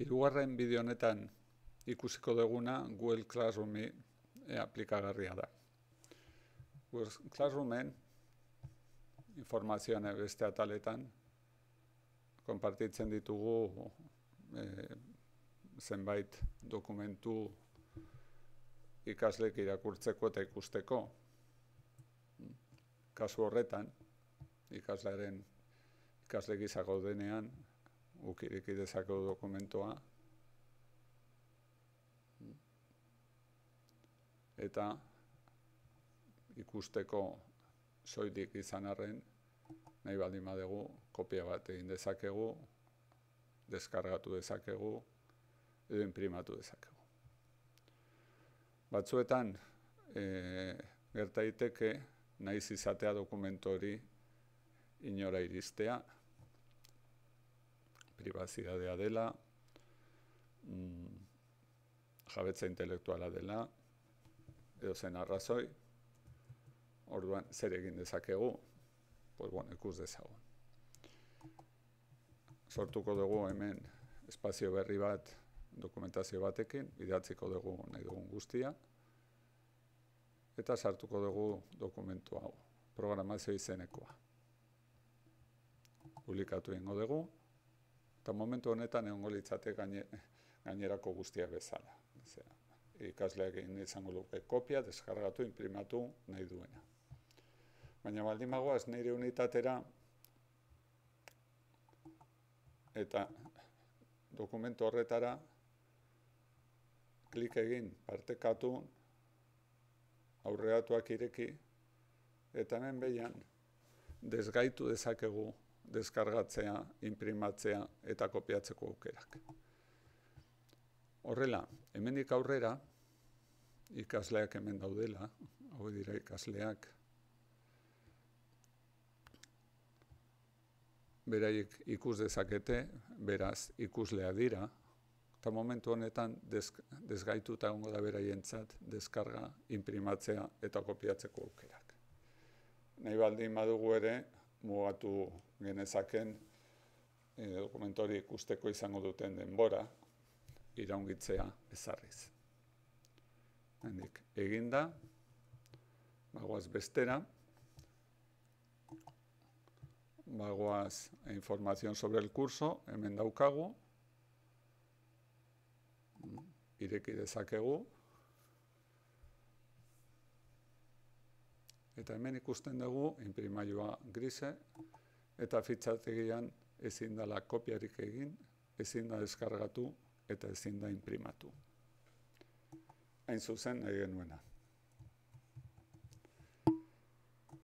Hirugarren bideo honetan ikusiko duguna Google Classroomi aplikagarria da. Google Classroomen informazioan beste ataletan konpartitzen ditugu zenbait dokumentu ikaslek irakurtzeko eta ikusteko. Kasu horretan, ikasle gisa gaudenean, guk ireki dezakegu dokumentua eta ikusteko soilik izan arren, nahi baldin badugu, kopia bat egin dezakegu, deskargatu dezakegu, edo inprimatu dezakegu. Batzuetan, gerta daiteke, nahiz izatea dokumentu hori inora iristea, pribazidadea dela, jabetza intelektuala dela, edo zen arrazoi, orduan zer egin dezakegu, ikus dezagun. Sortuko dugu hemen espazio berri bat, dokumentazio batekin, idatziko dugu nahi dugun guztia, eta sartuko dugu dokumentu hau, programazio izenekoa. Publikatu egingo dugu, eta momentu honetan egongo litzate gainerako guztiak bezala. Ikasleak egin izango luke kopia, deskargatu, inprimatu nahi duena. Baina baldin bagoaz nire unitatera eta dokumentu horretara klik egin, partekatu, aurreratuak ireki, eta hemen behian desgaitu dezakegu deskargatzea, inprimatzea eta kopiatzeko aukerak. Horrela, hemendik aurrera, ikasleak hemen daudela, hau dira ikasleak, beraiek ikus dezakete, beraz ikuslea dira, eta momentu honetan desgaituta egongo da beraientzat deskarga, inprimatzea eta kopiatzeko aukerak. Nahi baldin badugu ere, mugatu genezaken dokumentu hori ikusteko izango duten denbora, iraungitzea ezarriz. Hendik, eginda, bagoaz bestera, bagoaz información sobre el curso, hemen daukagu, ireki dezakegu, eta hemen ikusten dugu, inprimailua grise, eta fitxategian ezin dela kopiarik egin, ezin da deskargatu, eta ezin da inprimatu. Hain zuzen nahi genuena.